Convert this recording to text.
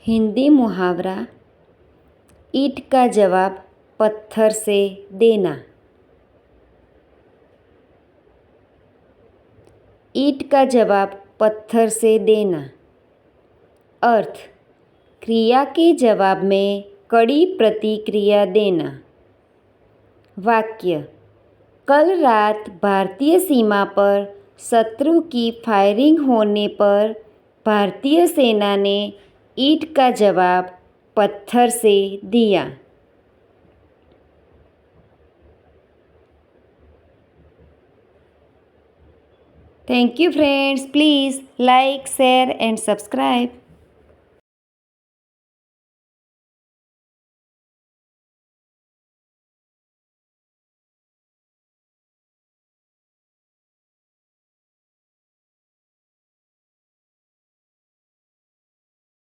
हिंदी मुहावरा ईंट का जवाब पत्थर से देना। ईंट का जवाब पत्थर से देना। अर्थ, क्रिया के जवाब में कड़ी प्रतिक्रिया देना। वाक्य, कल रात भारतीय सीमा पर शत्रु की फायरिंग होने पर भारतीय सेना ने ईंट का जवाब पत्थर से दिया। Thank you friends, please like, share and subscribe.